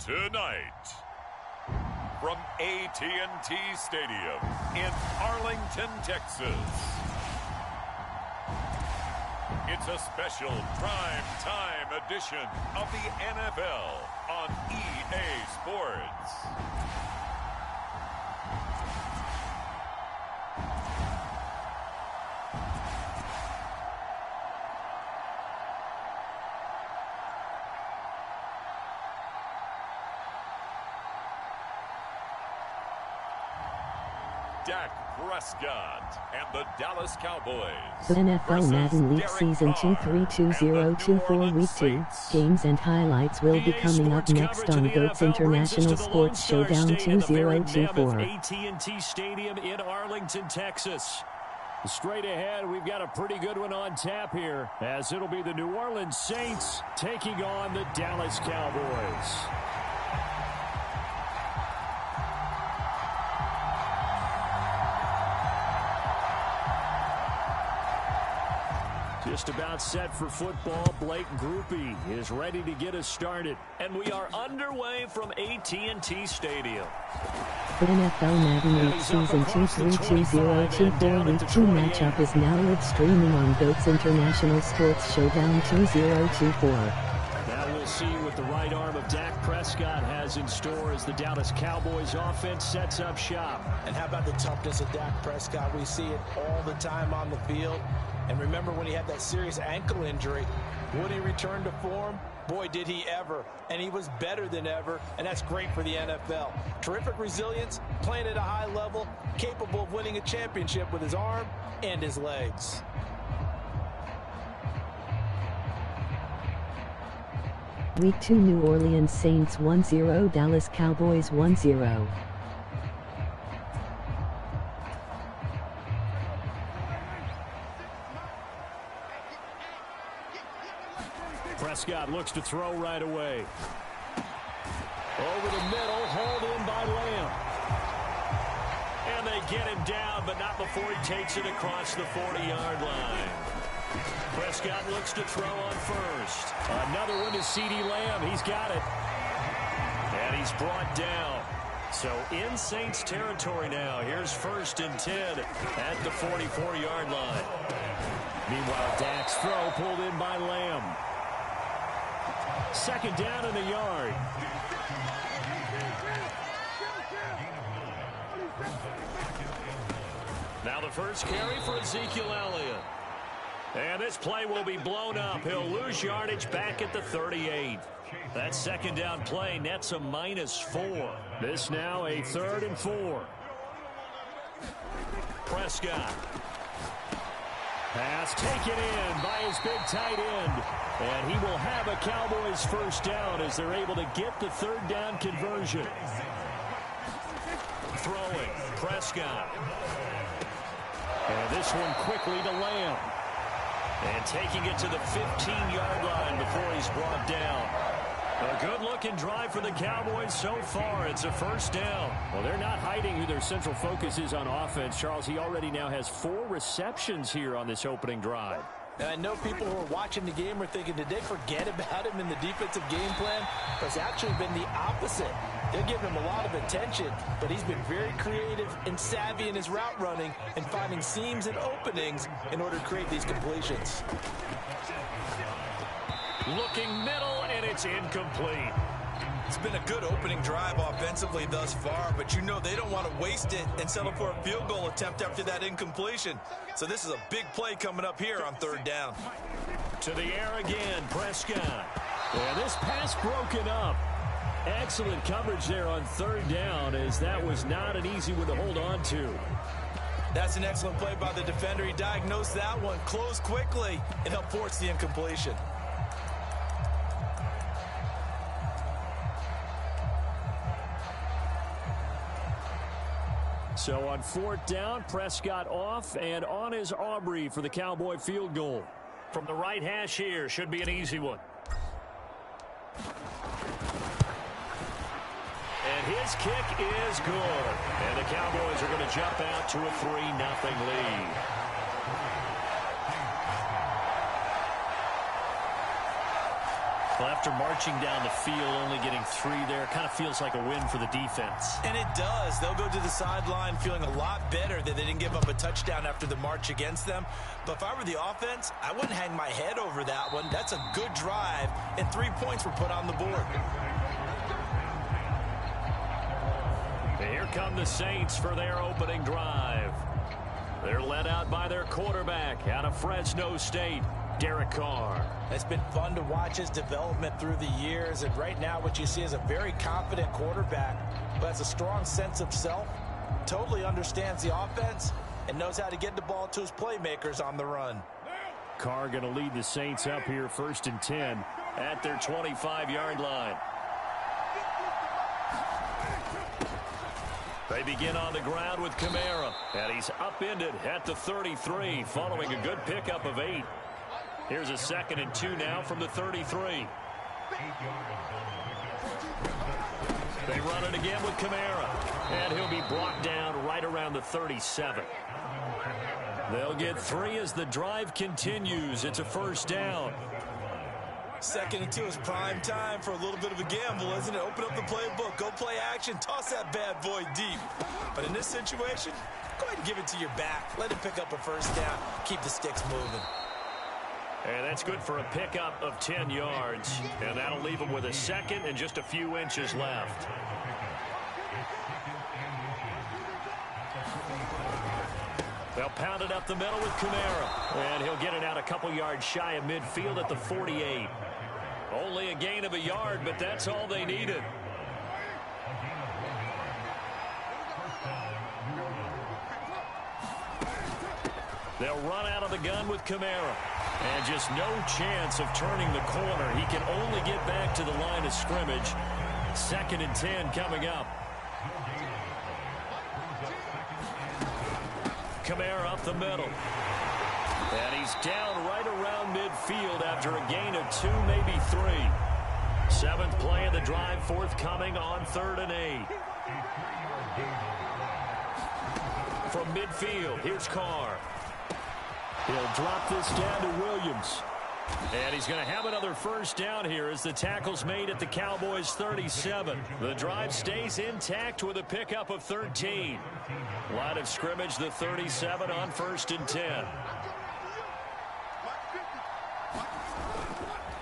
Tonight, from AT&T Stadium in Arlington, Texas, it's a special prime-time edition of the NFL on EA Sports. Dak Prescott and the Dallas Cowboys. The NFL Madden League Season 232024 Week 2 games and highlights will be coming up next on GOAT's International Sports Showdown 2024. AT&T Stadium in Arlington, Texas. Straight ahead, we've got a pretty good one on tap here, as it'll be the New Orleans Saints taking on the Dallas Cowboys. Just about set for football. Blake Groupie is ready to get us started. And we are underway from AT&T Stadium. The NFL Madden League Season 232024 Week 2 matchup is now live streaming on GOAT's International Sports Showdown 2024. Now we'll see what the right arm of Dak Prescott has in store as the Dallas Cowboys offense sets up shop. And how about the toughness of Dak Prescott? We see it all the time on the field. And remember when he had that serious ankle injury, would he return to form? Boy, did he ever. And he was better than ever, and that's great for the NFL. Terrific resilience, playing at a high level, capable of winning a championship with his arm and his legs. Week 2 New Orleans Saints 1-0, Dallas Cowboys 1-0. Prescott looks to throw right away. Over the middle, hauled in by Lamb. And they get him down, but not before he takes it across the 40-yard line. Prescott looks to throw on first. Another one to CeeDee Lamb. He's got it. And he's brought down. So in Saints territory now. Here's 1st and 10 at the 44-yard line. Meanwhile, Dak's throw pulled in by Lamb. 2nd down in the yard. Now the first carry for Ezekiel Elliott. And this play will be blown up. He'll lose yardage back at the 38. That 2nd down play nets a -4. This now a 3rd and 4. Prescott. Pass taken in by his big tight end. And he will have a Cowboys 1st down as they're able to get the 3rd down conversion. Throwing, Prescott. And this one quickly to Lamb. And taking it to the 15-yard line before he's brought down. A good-looking drive for the Cowboys so far. It's a 1st down. Well, they're not hiding who their central focus is on offense. Charles, he already now has 4 receptions here on this opening drive. And I know people who are watching the game are thinking, did they forget about him in the defensive game plan? But it's actually been the opposite. They're giving him a lot of attention, but he's been very creative and savvy in his route running and finding seams and openings in order to create these completions. Looking middle, and it's incomplete. It's been a good opening drive offensively thus far, but you know they don't want to waste it and settle for a field goal attempt after that incompletion. So this is a big play coming up here on 3rd down. To the air again, Prescott. And this pass broken up. Excellent coverage there on 3rd down, as that was not an easy one to hold on to. That's an excellent play by the defender. He diagnosed that one, closed quickly, and helped force the incompletion. So on 4th down, Prescott off, and on is Aubrey for the Cowboy field goal. From the right hash here, should be an easy one. And his kick is good. And the Cowboys are going to jump out to a 3-0 lead. Well, after marching down the field, only getting 3 there, kind of feels like a win for the defense. And it does. They'll go to the sideline feeling a lot better that they didn't give up a touchdown after the march against them. But if I were the offense, I wouldn't hang my head over that one. That's a good drive, and 3 points were put on the board. Here come the Saints for their opening drive. They're led out by their quarterback out of Fresno State, Derek Carr. It's been fun to watch his development through the years, and right now what you see is a very confident quarterback who has a strong sense of self, totally understands the offense, and knows how to get the ball to his playmakers on the run. Carr going to lead the Saints up here 1st and 10 at their 25-yard line. They begin on the ground with Kamara, and he's upended at the 33 following a good pickup of 8. Here's a 2nd and 2 now from the 33. They run it again with Kamara, and he'll be brought down right around the 37. They'll get 3 as the drive continues. It's a 1st down. 2nd and 2 is prime time for a little bit of a gamble, isn't it? Open up the playbook, go play action, toss that bad boy deep. But in this situation, go ahead and give it to your back. Let him pick up a 1st down. Keep the sticks moving. And that's good for a pickup of 10 yards. And that'll leave him with a 2nd and just a few inches left. They'll pound it up the middle with Kamara. And he'll get it out a couple yards shy of midfield at the 48. Only a gain of a yard, but that's all they needed. They'll run out of the gun with Kamara. And just no chance of turning the corner. He can only get back to the line of scrimmage. 2nd and 10 coming up. Kamara up the middle. And he's down right around midfield after a gain of 2, maybe 3. 7th play of the drive forthcoming on 3rd and 8. From midfield, here's Carr. He'll drop this down to Williams. And he's going to have another 1st down here as the tackle's made at the Cowboys 37. The drive stays intact with a pickup of 13. Line of scrimmage, the 37 on 1st and 10.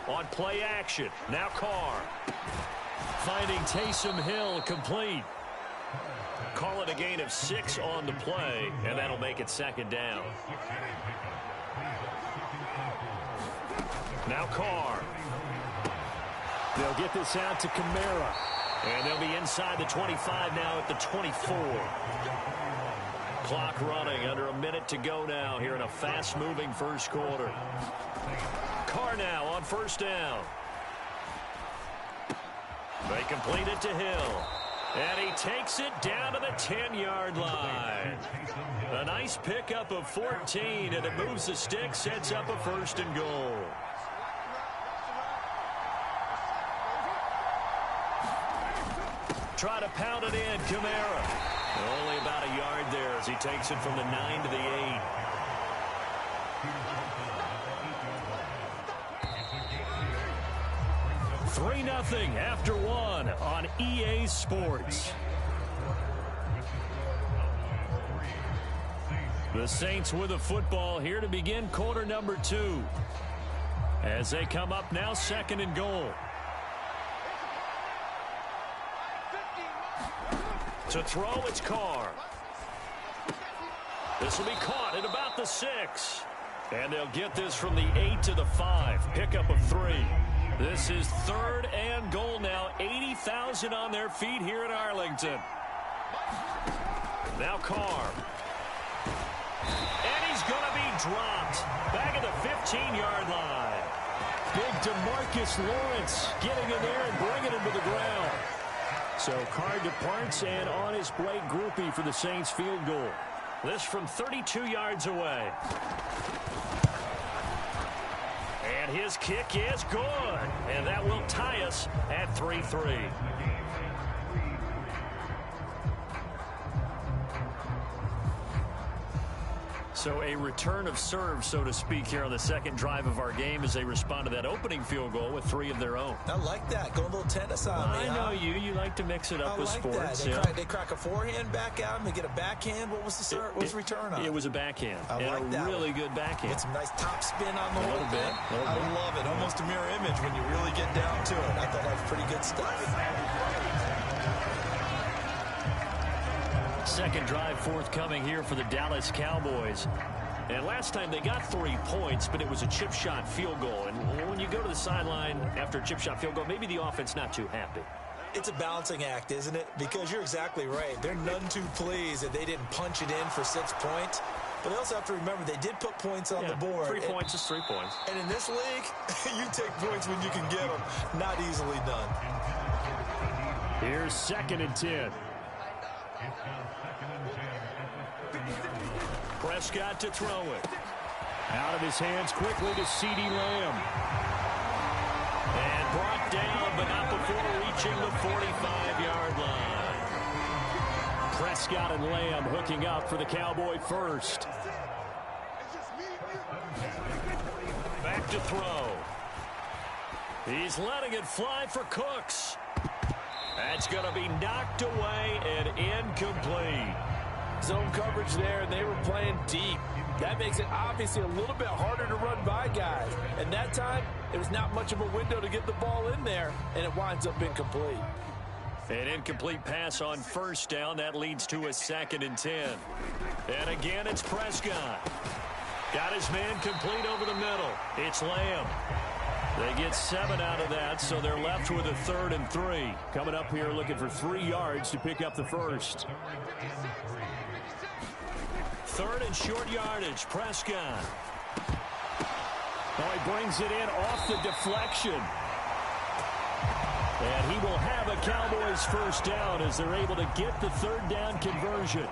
On play action, now Carr. Finding Taysom Hill complete. Call it a gain of 6 on the play, and that'll make it 2nd down. Now Carr. They'll get this out to Kamara. And they'll be inside the 25 now at the 24. Clock running, under a minute to go now here in a fast-moving 1st quarter. Carr now on 1st down. They complete it to Hill. And he takes it down to the 10-yard line. A nice pickup of 14, and it moves the stick, sets up a 1st and goal. Try to pound it in, Kamara. Only about a yard there as he takes it from the 9 to the 8. Three 3-0 after 1 on EA Sports. The Saints with a football here to begin quarter number 2. As they come up now, 2nd and goal. To throw, it's Carr. This will be caught at about the 6. And they'll get this from the 8 to the 5. Pickup of 3. This is 3rd and goal now. 80,000 on their feet here in Arlington. Now Carr. And he's going to be dropped. Back at the 15-yard line. Big DeMarcus Lawrence getting in there and bringing him to the ground. So Carr departs, and on his break, groupie for the Saints field goal. This from 32 yards away. And his kick is good. And that will tie us at 3-3. So a return of serve, so to speak, here on the second drive of our game as they respond to that opening field goal with 3 of their own. I like that. Go a little tennis on me, I know you. You like to mix it up with sports. They crack a forehand back out and they get a backhand. What was the serve? What was the return on? It was a backhand. I and like a that really good backhand. Get some nice top spin on the whole thing. I love it. Almost a mirror image when you really get down to it. I thought that was pretty good stuff. Second drive forthcoming here for the Dallas Cowboys. And last time they got 3 points, but it was a chip shot field goal. And when you go to the sideline after a chip shot field goal, maybe the offense not too happy. It's a balancing act, isn't it? Because you're exactly right. They're none too pleased that they didn't punch it in for 6 points. But they also have to remember they did put points on the board. 3 points is 3 points. And in this league, you take points when you can get them. Not easily done. Here's 2nd and 10. Prescott to throw it. Out of his hands quickly to CeeDee Lamb. And brought down, but not before reaching the 45-yard line. Prescott and Lamb hooking up for the Cowboy first. Back to throw. He's letting it fly for Cooks. That's going to be knocked away and incomplete. Zone coverage there, and they were playing deep. That makes it obviously a little bit harder to run by guys. And that time, it was not much of a window to get the ball in there, and it winds up incomplete. An incomplete pass on first down. That leads to a 2nd and 10. And again, it's Prescott. Got his man complete over the middle. It's Lamb. They get 7 out of that, so they're left with a 3rd and 3. Coming up here looking for 3 yards to pick up the first. 3rd and short yardage, Prescott. Oh, he brings it in off the deflection. And he will have a Cowboys first down as they're able to get the 3rd down conversion.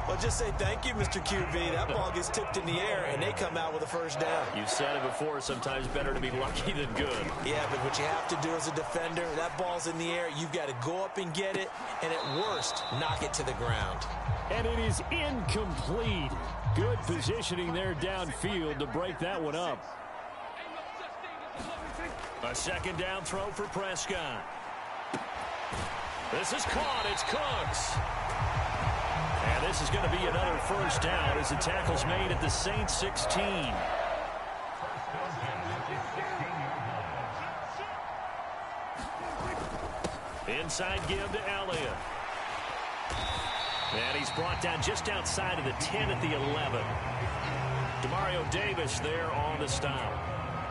Well, just say thank you, Mr. QB. That ball gets tipped in the air, and they come out with a first down. You've said it before, sometimes better to be lucky than good. Yeah, but what you have to do as a defender, that ball's in the air, you've got to go up and get it, and at worst, knock it to the ground. And it is incomplete. Good positioning there downfield to break that one up. A 2nd down throw for Prescott. This is caught. It's Cooks. And this is going to be another first down as the tackle's made at the Saints 16. Inside give to Elliott. And he's brought down just outside of the 10 at the 11. Demario Davis there on the stop.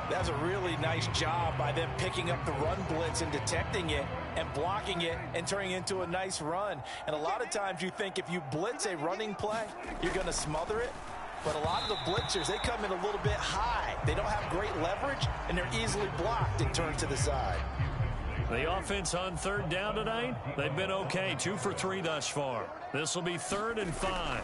That's a really nice job by them picking up the run blitz and detecting it and blocking it and turning it into a nice run. And a lot of times you think if you blitz a running play, you're going to smother it. But a lot of the blitzers, they come in a little bit high. They don't have great leverage, and they're easily blocked and turned to the side. The offense on 3rd down tonight, they've been okay. 2 for 3 thus far. This will be 3rd and 5.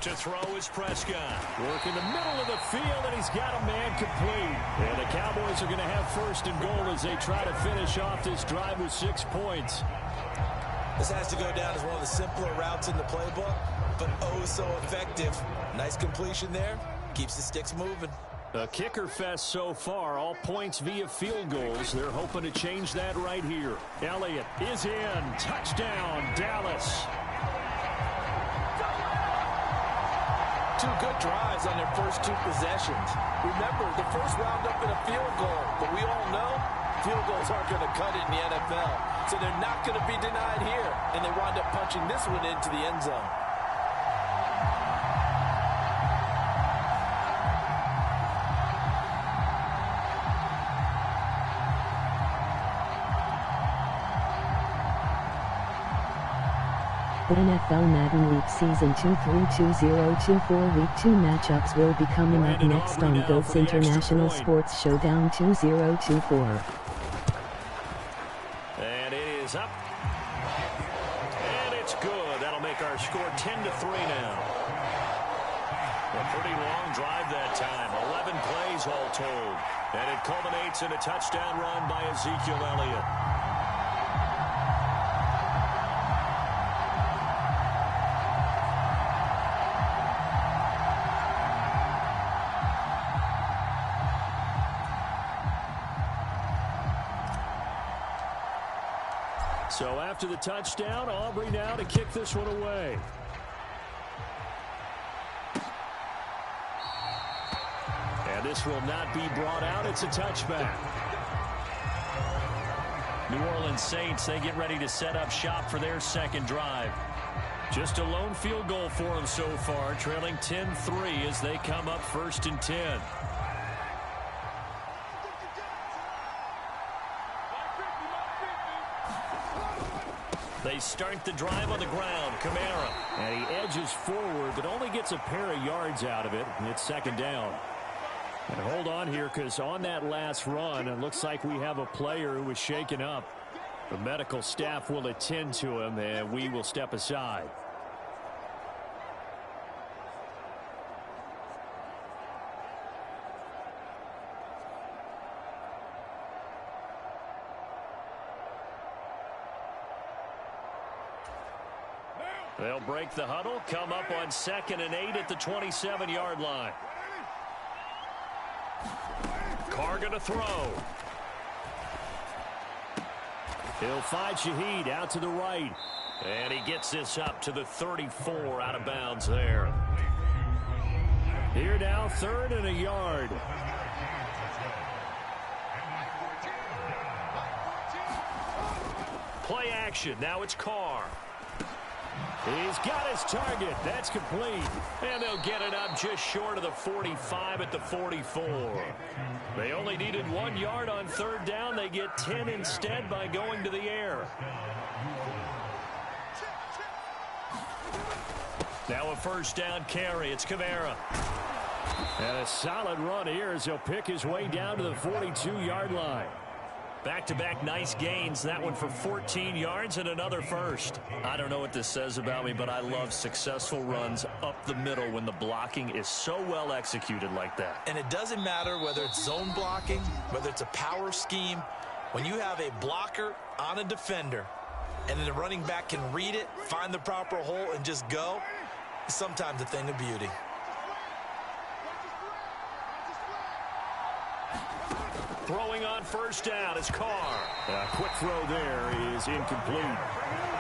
To throw is Prescott. Work in the middle of the field, and he's got a man complete. And the Cowboys are going to have 1st and goal as they try to finish off this drive with 6 points. This has to go down as one of the simpler routes in the playbook, but oh so effective. Nice completion there. Keeps the sticks moving. A kicker fest so far, all points via field goals. They're hoping to change that right here. Elliott is in. Touchdown, Dallas. 2 good drives on their first 2 possessions. Remember, the first wound up in a field goal, but we all know field goals aren't going to cut it in the NFL. So they're not going to be denied here, and they wound up punching this one into the end zone. NFL Madden Week Season 2-3-2024 Week 2 matchups will be coming up next on GOAT's International Sports Showdown 2024. And it is up. And it's good. That'll make our score 10-3 now. A pretty long drive that time. 11 plays all told. And it culminates in a touchdown run by Ezekiel Elliott. So after the touchdown, Aubrey now to kick this one away. And this will not be brought out. It's a touchback. New Orleans Saints, they get ready to set up shop for their second drive. Just a lone field goal for them so far, trailing 10-3 as they come up 1st and 10. They start the drive on the ground. Kamara. And he edges forward, but only gets a pair of yards out of it. And it's 2nd down. And hold on here, because on that last run, it looks like we have a player who was shaken up. The medical staff will attend to him, and we will step aside. They'll break the huddle, come up on 2nd and 8 at the 27-yard line. Carr going to throw. He'll find Shaheed out to the right. And he gets this up to the 34 out of bounds there. Here now, 3rd and a yard. Play action. Now it's Carr. He's got his target. That's complete. And they'll get it up just short of the 45 at the 44. They only needed 1 yard on 3rd down. They get 10 instead by going to the air. Now a 1st down carry. It's Kamara. And a solid run here as he'll pick his way down to the 42-yard line. Back-to-back nice gains. That one for 14 yards and another first. I don't know what this says about me, but I love successful runs up the middle when the blocking is so well executed like that. And it doesn't matter whether it's zone blocking, whether it's a power scheme. When you have a blocker on a defender and then the running back can read it, find the proper hole, and just go, it's sometimes a thing of beauty. Throwing on 1st down is Carr. A quick throw there is incomplete.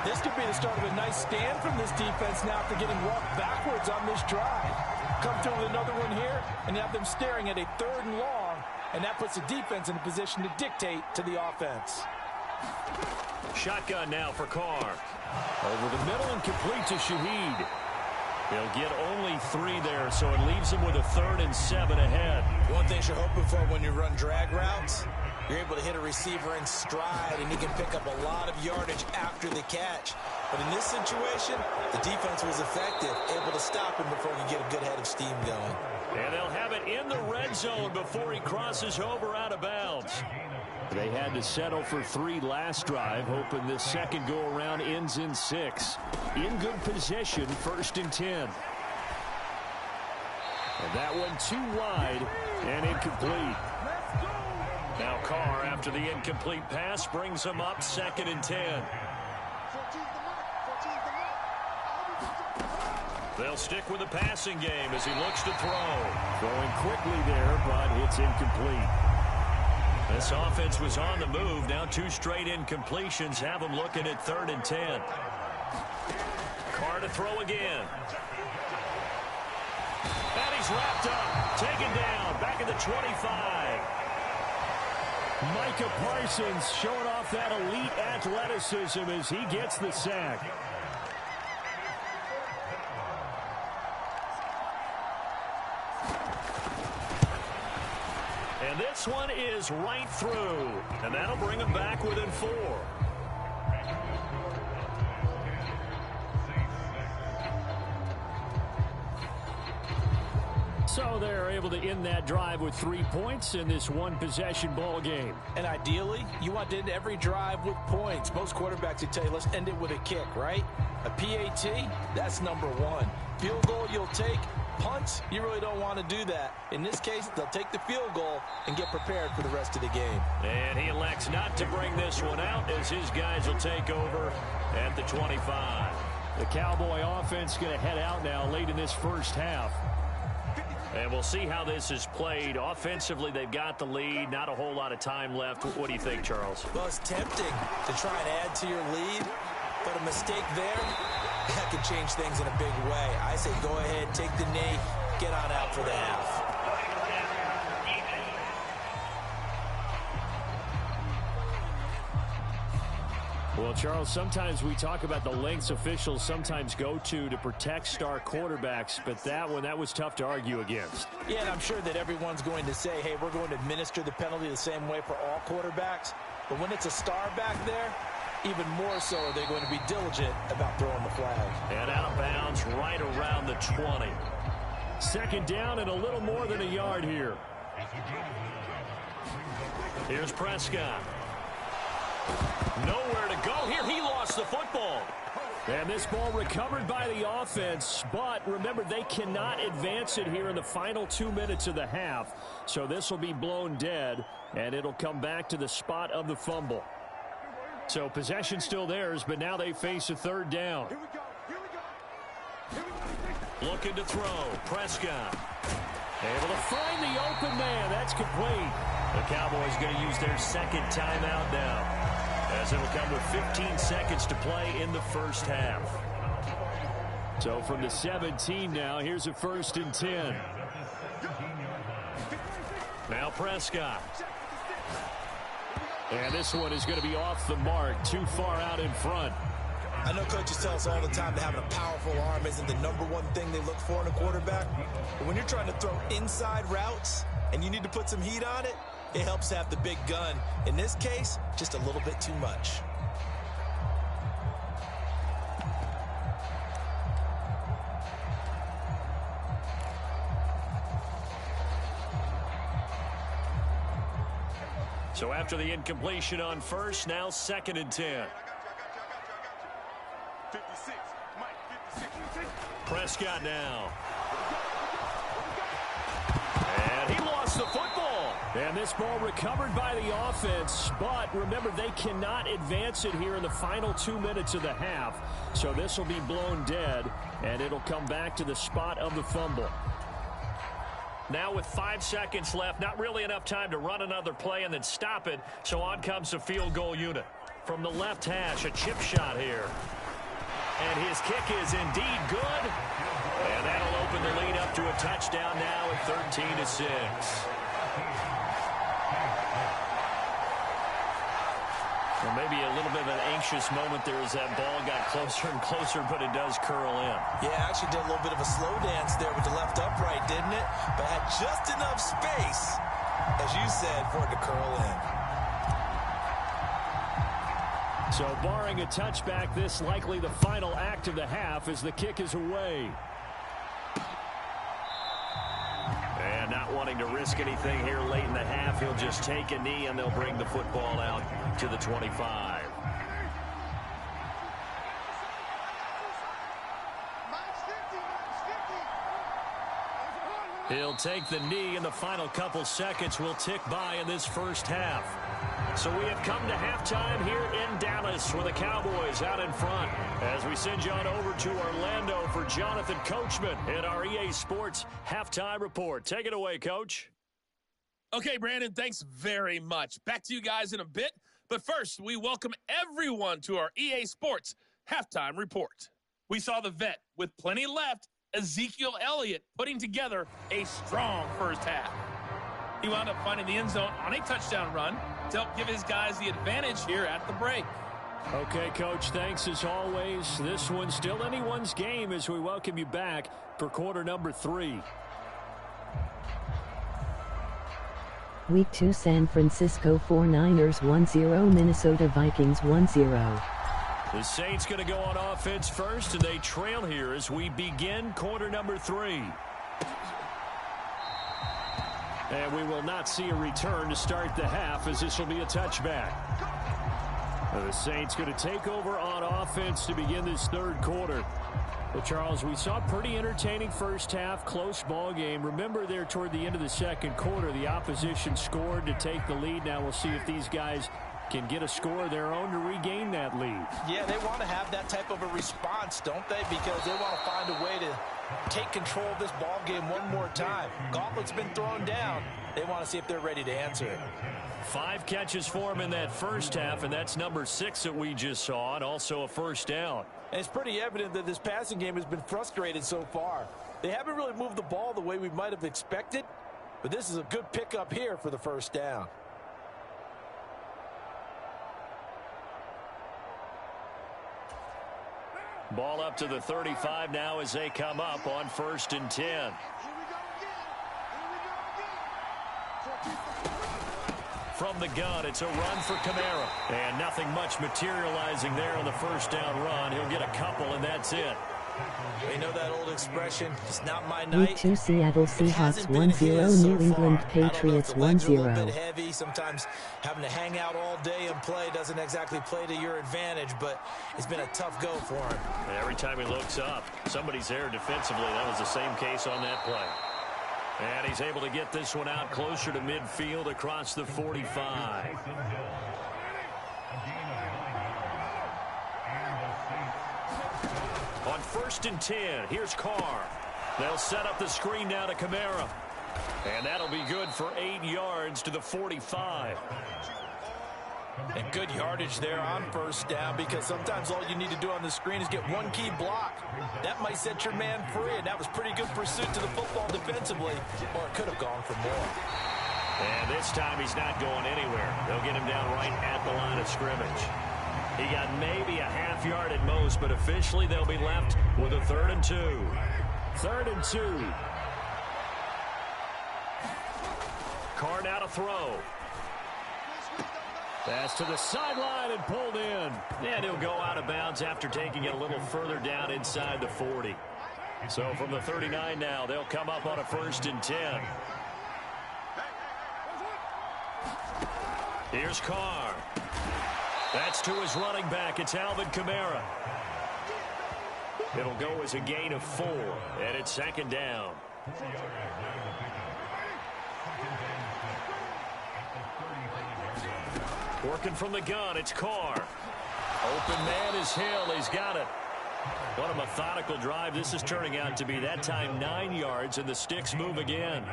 This could be the start of a nice stand from this defense now after getting walked backwards on this drive. Come through with another one here, and you have them staring at a 3rd and long, and that puts the defense in a position to dictate to the offense. Shotgun now for Carr. Over the middle and complete to Shaheed. They'll get only 3 there, so it leaves them with a 3rd and 7 ahead. One thing you're hoping for when you run drag routes, you're able to hit a receiver in stride, and he can pick up a lot of yardage after the catch. But in this situation, the defense was effective, able to stop him before he get a good head of steam going. And they'll have it in the red zone before he crosses over out of bounds. They had to settle for 3 last drive, hoping this second go-around ends in 6. In good position, 1st and 10. And that one too wide and incomplete. Now Carr, after the incomplete pass, brings him up 2nd and 10. They'll stick with the passing game as he looks to throw. Throwing quickly there, but it's incomplete. This offense was on the move. Now 2 straight incompletions have them looking at 3rd and 10. Carr to throw again. And he's wrapped up. Taken down. Back at the 25. Micah Parsons showing off that elite athleticism as he gets the sack. And this one is right through. And that'll bring him back within 4. So they're able to end that drive with 3 points in this one-possession ball game. And ideally, you want to end every drive with points. Most quarterbacks would tell you, let's end it with a kick, right? A PAT, that's number 1. Field goal you'll take. Punts, you really don't want to do that. In this case, they'll take the field goal and get prepared for the rest of the game. And he elects not to bring this one out as his guys will take over at the 25. The Cowboy offense going to head out now late in this first half. And we'll see how this is played. Offensively, they've got the lead. Not a whole lot of time left. What do you think, Charles? Well, it's tempting to try and add to your lead, but a mistake there, that could change things in a big way. I say go ahead, take the knee, get on out for the half. Well, Charles, sometimes we talk about the lengths officials sometimes go to protect star quarterbacks, but that was tough to argue against. Yeah, and I'm sure that everyone's going to say, hey, we're going to administer the penalty the same way for all quarterbacks. But when it's a star back there, even more so are they going to be diligent about throwing the flag. And out of bounds right around the 20. Second down and a little more than a yard here. Here's Prescott. Nowhere to go here. He lost the football. And this ball recovered by the offense. But remember, they cannot advance it here in the final 2 minutes of the half. So this will be blown dead, and it'll come back to the spot of the fumble. So possession still theirs, but now they face a third down. Looking to throw. Prescott. Able to find the open man. That's complete. The Cowboys going to use their second timeout now, as it'll come with 15 seconds to play in the first half. So from the 17 now, here's a 1st and 10. Now Prescott. And this one is going to be off the mark, too far out in front. I know coaches tell us all the time that having a powerful arm isn't the #1 thing they look for in a quarterback. But when you're trying to throw inside routes and you need to put some heat on it, it helps have the big gun. In this case, just a little bit too much. So after the incompletion on first, now 2nd and 10. Prescott now. And he lost the football. And this ball recovered by the offense. But remember, they cannot advance it here in the final 2 minutes of the half. So this will be blown dead, and it'll come back to the spot of the fumble. Now with 5 seconds left, not really enough time to run another play and then stop it. So on comes the field goal unit. From the left hash, a chip shot here. And his kick is indeed good. And that'll open the lead up to a touchdown now at 13-6. Well, maybe a little bit of an anxious moment there as that ball got closer and closer, but it does curl in. Yeah, actually did a little bit of a slow dance there with the left upright, didn't it? But had just enough space, as you said, for it to curl in. So barring a touchback, this likely the final act of the half as the kick is away. And not wanting to risk anything here late in the half, he'll just take a knee and they'll bring the football out to the 25. He'll take the knee, and the final couple seconds will tick by in this first half. So we have come to halftime here in Dallas with the Cowboys out in front as we send you on over to Orlando for Jonathan Coachman in our EA Sports Halftime Report. Take it away, Coach. Okay, Brandon, thanks very much. Back to you guys in a bit. But first, we welcome everyone to our EA Sports Halftime Report. We saw the vet with plenty left, Ezekiel Elliott, putting together a strong first half. He wound up finding the end zone on a touchdown run to help give his guys the advantage here at the break. Okay, Coach, thanks as always. This one's still anyone's game as we welcome you back for quarter number 3. Week 2 San Francisco 49ers 1-0 Minnesota Vikings 1-0. The Saints going to go on offense first, and they trail here as we begin quarter number 3. And we will not see a return to start the half as this will be a touchback. The Saints going to take over on offense to begin this third quarter. Well, Charles, we saw a pretty entertaining first half, close ball game. Remember there toward the end of the second quarter, the opposition scored to take the lead. Now we'll see if these guys can get a score of their own to regain that lead. Yeah, they want to have that type of a response, don't they? Because they want to find a way to take control of this ball game one more time. Gauntlet's been thrown down. They want to see if they're ready to answer it. 5 catches for him in that first half, and that's number 6 that we just saw, and also a first down. And it's pretty evident that this passing game has been frustrated so far. They haven't really moved the ball the way we might have expected, but this is a good pickup here for the first down. Ball up to the 35 now as they come up on 1st and 10. From the gun, it's a run for Kamara. And nothing much materializing there on the first down run. He'll get a couple, and that's it. They know that old expression, it's not my Week night. 2 Seattle Seahawks 1-0, New England Patriots 1-0. Heavy. Sometimes having to hang out all day and play doesn't exactly play to your advantage, but it's been a tough go for him. Every time he looks up, somebody's there defensively. That was the same case on that play. And he's able to get this one out closer to midfield across the 45. On 1st and 10, here's Carr. They'll set up the screen now to Kamara. And that'll be good for 8 yards to the 45. And good yardage there on first down, because sometimes all you need to do on the screen is get one key block. That might set your man free, and that was pretty good pursuit to the football defensively, or it could have gone for more. And this time he's not going anywhere. They'll get him down right at the line of scrimmage. He got maybe a half yard at most, but officially they'll be left with a 3rd and 2. 3rd and 2. Carr now to throw. Pass to the sideline and pulled in. And he'll go out of bounds after taking it a little further down inside the 40. So from the 39 now, they'll come up on a 1st and 10. Here's Carr. That's to his running back. It's Alvin Kamara. It'll go as a gain of 4, and it's 2nd down. Working from the gun, it's Carr. Open man is Hill. He's got it. What a methodical drive this is turning out to be. That time 9 yards, and the sticks move again.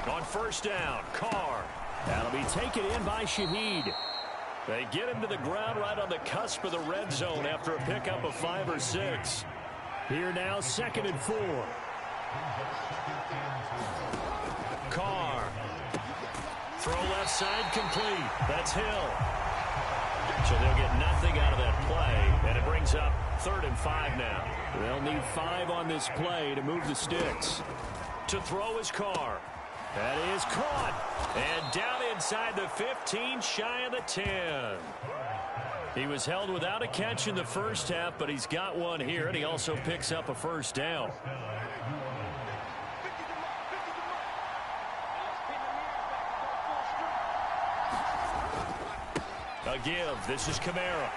On 1st down, Carr. That'll be taken in by Shaheed. They get him to the ground right on the cusp of the red zone after a pickup of 5 or 6. Here now, 2nd and 4. Carr. Throw left side complete. That's Hill. So they'll get nothing out of that play, and it brings up 3rd and 5 now. They'll need 5 on this play to move the sticks. To throw is Carr. That is caught. And down inside the 15, shy of the 10. He was held without a catch in the first half, but he's got one here, and he also picks up a 1st down. A give. This is Kamara.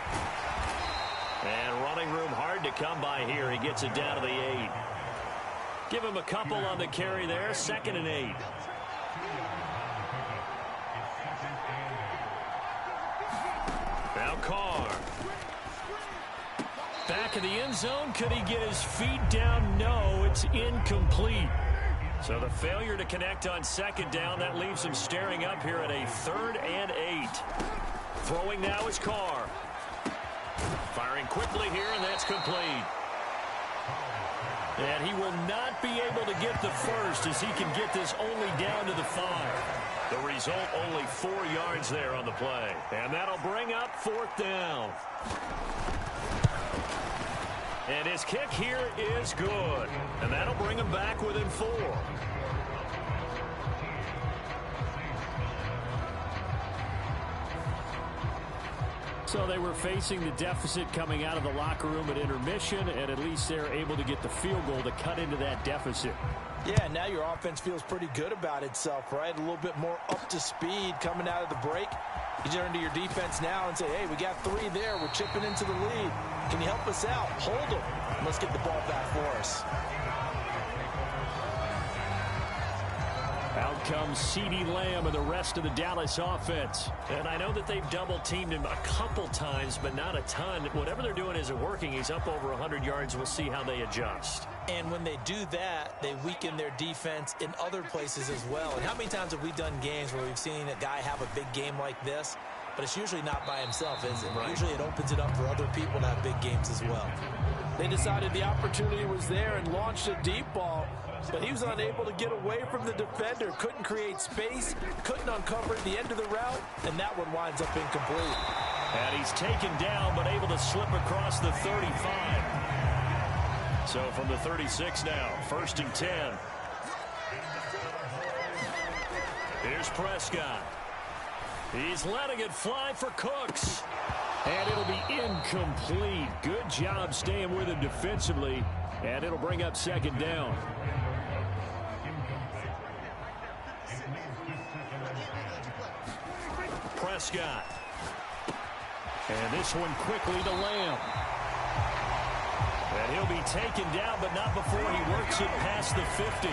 And running room hard to come by here. He gets it down to the 8. Give him a couple on the carry there. 2nd and 8. Now Carr. Back in the end zone. Could he get his feet down? No, it's incomplete. So the failure to connect on 2nd down, that leaves him staring up here at a 3rd and 8. Throwing now is Carr. Firing quickly here, and that's complete. And he will not be able to get the first as he can get this only down to the 5. The result, only 4 yards there on the play. And that'll bring up 4th down. And his kick here is good. And that'll bring him back within 4. So they were facing the deficit coming out of the locker room at intermission, and at least they're able to get the field goal to cut into that deficit. Yeah, now your offense feels pretty good about itself, right? A little bit more up to speed coming out of the break. You turn to your defense now and say, hey, we got 3 there. We're chipping into the lead. Can you help us out? Hold them. Let's get the ball back for us. Out comes CeeDee Lamb and the rest of the Dallas offense. And I know that they've double-teamed him a couple times, but not a ton. Whatever they're doing isn't working. He's up over 100 yards. We'll see how they adjust. And when they do that, they weaken their defense in other places as well. And how many times have we done games where we've seen a guy have a big game like this, but it's usually not by himself, is it? Right. Usually it opens it up for other people to have big games as well. They decided the opportunity was there and launched a deep ball, but he was unable to get away from the defender, couldn't create space, couldn't uncover the end of the route, and that one winds up incomplete. And he's taken down, but able to slip across the 35. So from the 36 now, 1st and 10. Here's Prescott. He's letting it fly for Cooks. And it'll be incomplete. Good job staying with him defensively. And it'll bring up 2nd down. Prescott. And this one quickly to Lamb. And he'll be taken down, but not before he works it past the 50.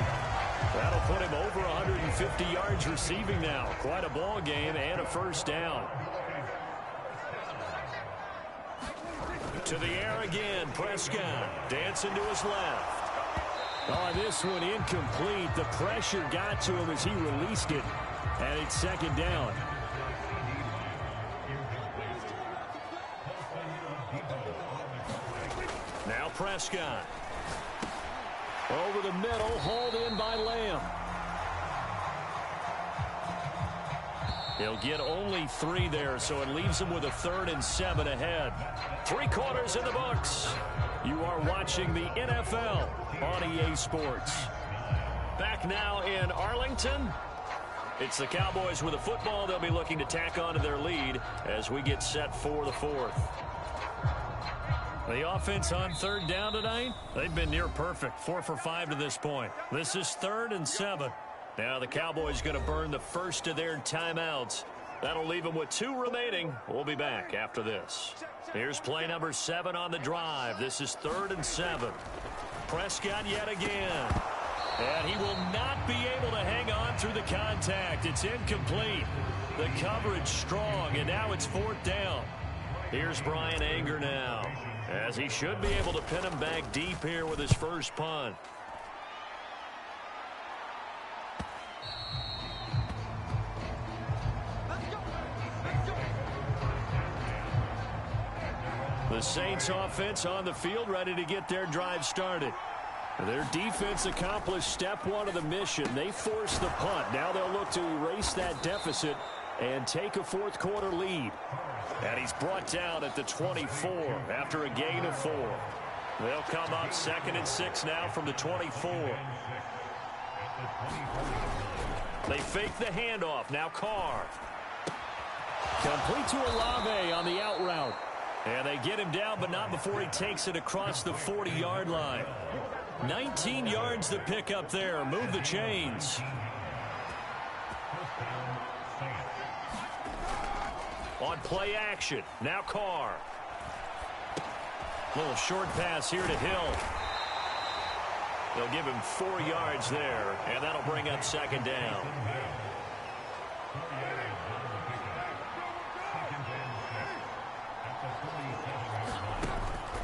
That'll put him over 150 yards receiving now. Quite a ball game and a 1st down. To the air again, Prescott dancing to his left. Oh, this one incomplete. The pressure got to him as he released it, and it's 2nd down. Now Prescott. Over the middle, hauled in by Lamb. He'll get only 3 there, so it leaves him with a 3rd and 7 ahead. 3 quarters in the books. You are watching the NFL on EA Sports. Back now in Arlington. It's the Cowboys with a football. They'll be looking to tack on to their lead as we get set for the 4th. The offense on 3rd down tonight, they've been near perfect. 4 for 5 to this point. This is 3rd and 7. Now the Cowboys going to burn the first of their timeouts. That'll leave them with 2 remaining. We'll be back after this. Here's play number 7 on the drive. This is 3rd and 7. Prescott yet again. And he will not be able to hang on through the contact. It's incomplete. The coverage strong, and now it's 4th down. Here's Brian Anger now, as he should be able to pin him back deep here with his first punt. The Saints offense on the field, ready to get their drive started. Their defense accomplished step 1 of the mission. They forced the punt. Now they'll look to erase that deficit and take a 4th quarter lead. And he's brought down at the 24 after a gain of 4. They'll come up 2nd and 6 now from the 24. They fake the handoff. Now Carr. Complete to Olave on the out route. And they get him down, but not before he takes it across the 40-yard line. 19 yards to pick up there. Move the chains. On play action. Now Carr. Little short pass here to Hill. They'll give him 4 yards there, and that'll bring up 2nd down.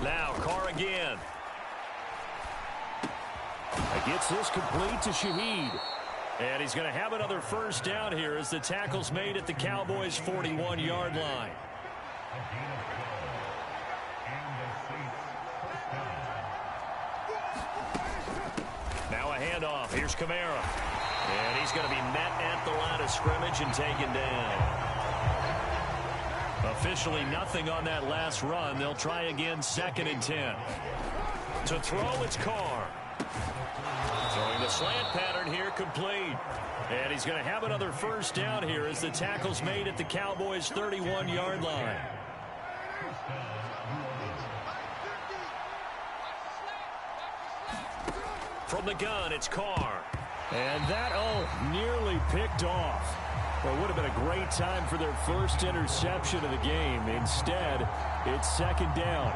Now Carr again. Gets this complete to Shaheed. And he's going to have another 1st down here as the tackle's made at the Cowboys' 41-yard line. Now a handoff. Here's Kamara. And he's going to be met at the line of scrimmage and taken down. Officially nothing on that last run. They'll try again 2nd and 10. To throw, it's Carr. Throwing the slant pattern here complete. And he's going to have another 1st down here as the tackle's made at the Cowboys' 31-yard line. From the gun, it's Carr. And that, nearly picked off. Well, it would have been a great time for their first interception of the game. Instead, it's 2nd down.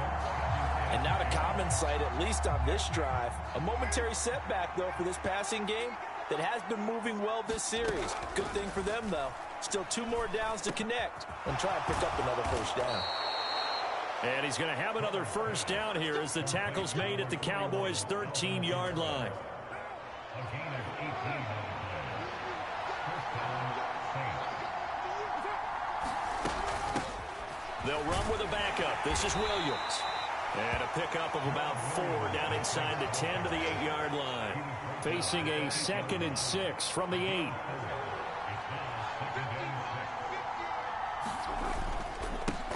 And not a common sight, at least on this drive. A momentary setback, though, for this passing game. that has been moving well this series. Good thing for them, though. Still 2 more downs to connect and try and pick up another first down. And he's going to have another first down here as the tackle's made at the Cowboys' 13-yard line. They'll run with a backup. This is Williams. And a pickup of about 4 down inside the 10 to the 8-yard line. Facing a 2nd and 6 from the 8.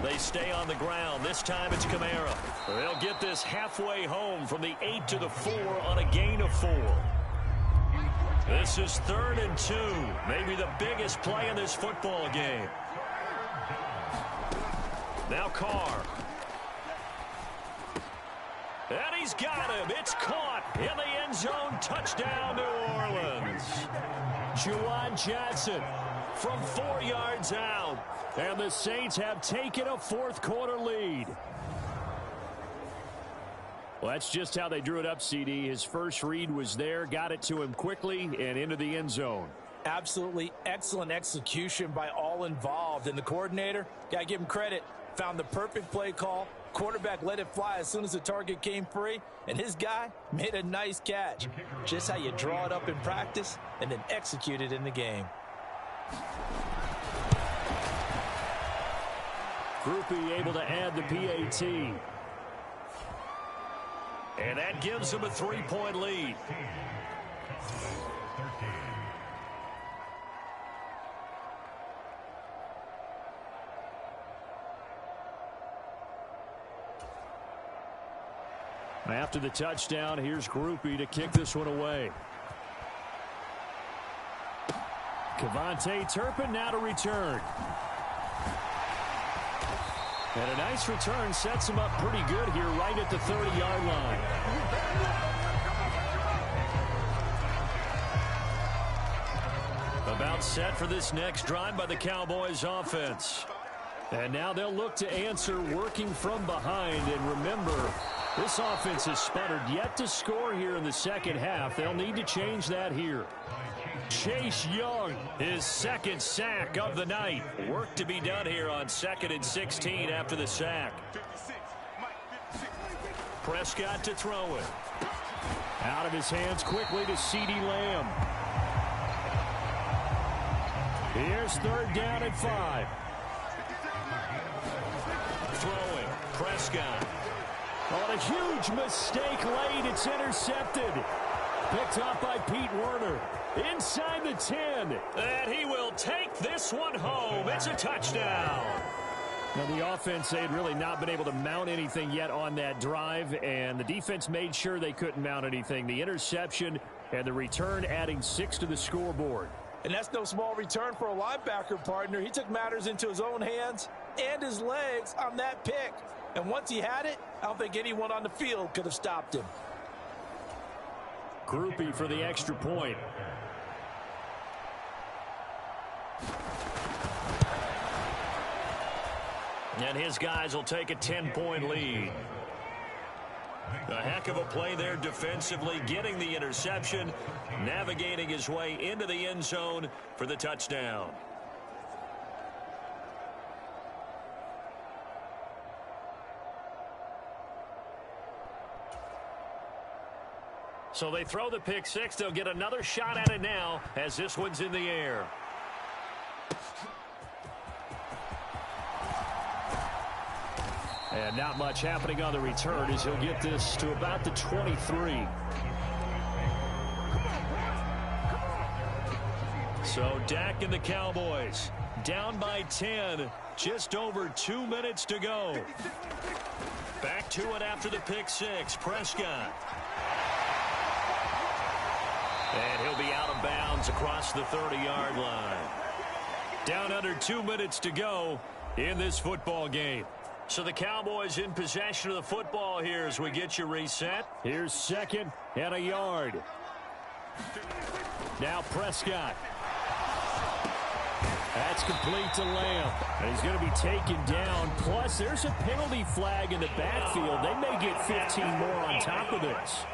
They stay on the ground. This time it's Kamara. They'll get this halfway home from the 8 to the 4 on a gain of 4. This is 3rd and 2. Maybe the biggest play in this football game. Now Carr. And he's got him. It's caught in the end zone. Touchdown, New Orleans. Juwan Johnson from 4 yards out. And the Saints have taken a 4th quarter lead. Well, that's just how they drew it up, CD. His first read was there, got it to him quickly, and into the end zone. Absolutely excellent execution by all involved. And the coordinator, got to give him credit, found the perfect play call. Quarterback let it fly as soon as the target came free, and his guy made a nice catch. Just how you draw it up in practice and then execute it in the game. Groupie able to add the PAT. And that gives them a 3-point lead. After the touchdown, here's Groupie to kick this one away. Kevontae Turpin now to return. And a nice return sets him up pretty good here right at the 30-yard line. About set for this next drive by the Cowboys offense. And now they'll look to answer working from behind. And remember, this offense has sputtered yet to score here in the second half. They'll need to change that here. Chase Young, his 2nd sack of the night. Work to be done here on 2nd and 16 after the sack. Prescott to throw it. Out of his hands quickly to CeeDee Lamb. Here's 3rd down and 5. Throwing. Prescott. On a huge mistake late. It's intercepted. Picked up by Pete Werner. Inside the 10. And he will take this one home. It's a touchdown. Now the offense, they had really not been able to mount anything yet on that drive, and the defense made sure they couldn't mount anything. The interception and the return adding 6 to the scoreboard. And that's no small return for a linebacker partner. He took matters into his own hands and his legs on that pick. And once he had it, I don't think anyone on the field could have stopped him. Groupie for the extra point. And his guys will take a 10-point lead. A heck of a play there defensively, getting the interception, navigating his way into the end zone for the touchdown. So they throw the pick six. They'll get another shot at it now as this one's in the air. And not much happening on the return as he'll get this to about the 23. So Dak and the Cowboys down by 10. Just over 2 minutes to go. Back to it after the pick six. Prescott. And he'll be out of bounds across the 30-yard line. Down under 2 minutes to go in this football game. So the Cowboys in possession of the football here as we get you reset. Here's 2nd and a yard. Now Prescott. That's complete to Lamb. And he's going to be taken down. Plus, there's a penalty flag in the backfield. They may get 15 more on top of this.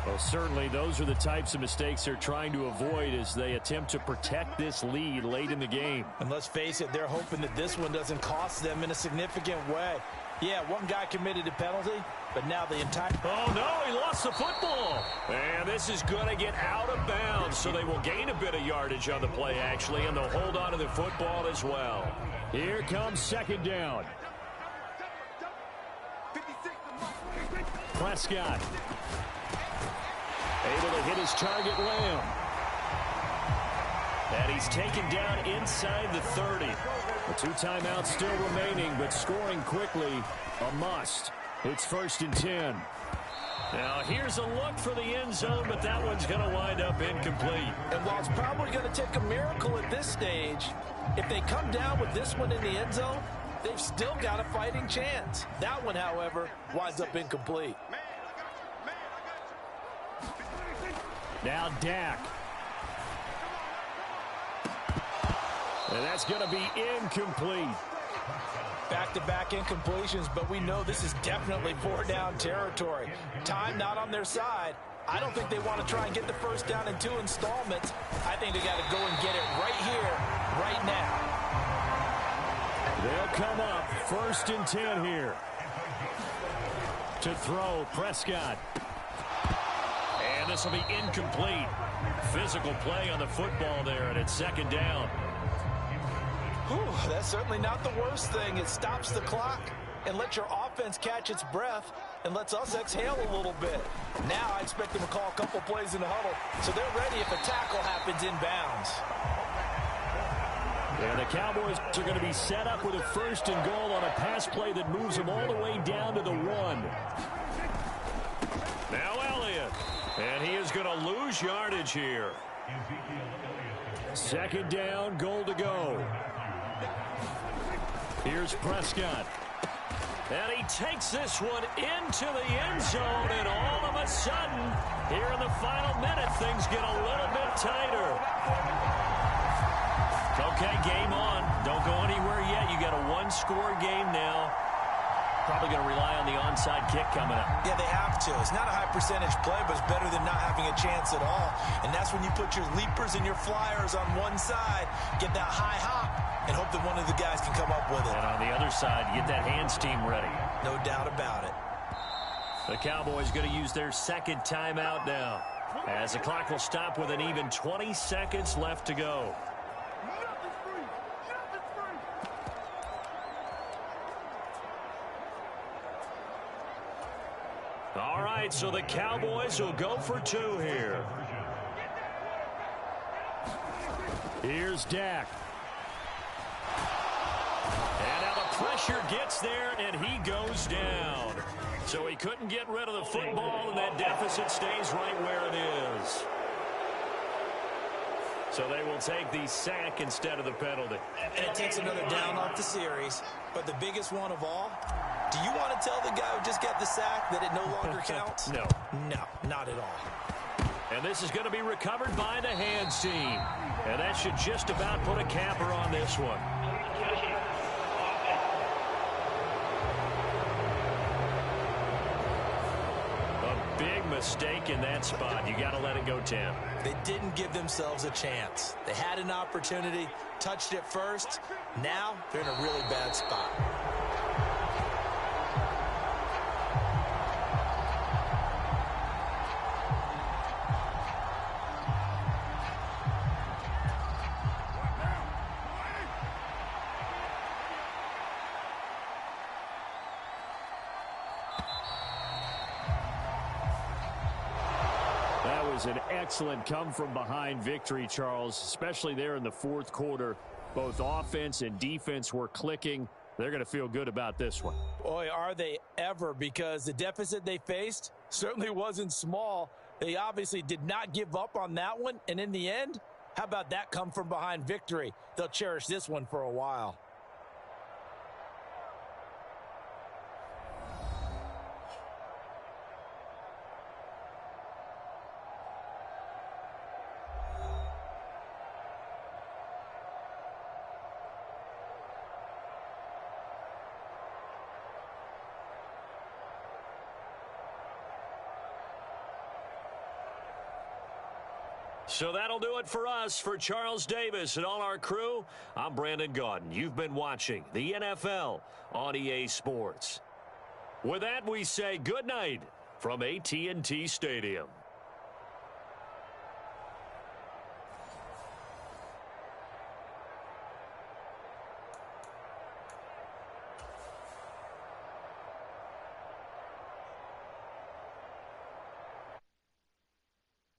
Well, certainly those are the types of mistakes they're trying to avoid as they attempt to protect this lead late in the game. And let's face it, they're hoping that this one doesn't cost them in a significant way. Yeah, one guy committed a penalty, but now the entire... Oh, no, he lost the football. And this is going to get out of bounds, so they will gain a bit of yardage on the play, actually, and they'll hold on to the football as well. Here comes second down. Prescott. Able to hit his target, Lamb. And he's taken down inside the 30. The 2 timeouts still remaining, but scoring quickly, a must. It's 1st and 10. Now, here's a look for the end zone, but that one's going to wind up incomplete. And while it's probably going to take a miracle at this stage, if they come down with this one in the end zone, they've still got a fighting chance. That one, however, winds up incomplete. Now Dak. And that's going to be incomplete. Back-to-back incompletions, but we know this is definitely 4-down territory. Time not on their side. I don't think they want to try and get the first down in 2 installments. I think they got to go and get it right here, right now. They'll come up 1st and 10 here. To throw, Prescott. And this will be incomplete. Physical play on the football there, and it's 2nd down. Whew, that's certainly not the worst thing. It stops the clock and lets your offense catch its breath and lets us exhale a little bit. Now I expect them to call a couple plays in the huddle, so they're ready if a tackle happens inbounds. And the Cowboys are going to be set up with a 1st and goal on a pass play that moves them all the way down to the 1. Now Elliott. And he is going to lose yardage here. 2nd down, goal to go. Here's Prescott. And he takes this one into the end zone, and all of a sudden, here in the final minute, things get a little bit tighter. Okay, game on. Don't go anywhere yet. You got a 1-score game now. Probably going to rely on the onside kick coming up. Yeah, they have to. It's not a high percentage play, but it's better than not having a chance at all. And that's when you put your leapers and your flyers on one side, get that high hop, and hope that one of the guys can come up with it. And on the other side, get that hands team ready. No doubt about it. The Cowboys going to use their 2nd timeout now, as the clock will stop with an even 20 seconds left to go. All right, so the Cowboys will go for 2 here. Here's Dak. And now the pressure gets there, and he goes down. So he couldn't get rid of the football, and that deficit stays right where it is. So they will take the sack instead of the penalty. And it takes another down off the series. But the biggest one of all, do you want to tell the guy who just got the sack that it no longer counts? No. No, not at all. And this is going to be recovered by the hands team. And that should just about put a capper on this one. A big mistake in that spot. You got to let it go, Tim. They didn't give themselves a chance. They had an opportunity, touched it first. Now they're in a really bad spot. An excellent come-from-behind victory, Charles, especially there in the 4th quarter. Both offense and defense were clicking. They're going to feel good about this one. Boy, are they ever, because the deficit they faced certainly wasn't small. They obviously did not give up on that one, and in the end, how about that come-from-behind victory? They'll cherish this one for a while. So that'll do it for us. For Charles Davis and all our crew, I'm Brandon Gaudin. You've been watching the NFL on EA Sports. With that, we say good night from AT&T Stadium.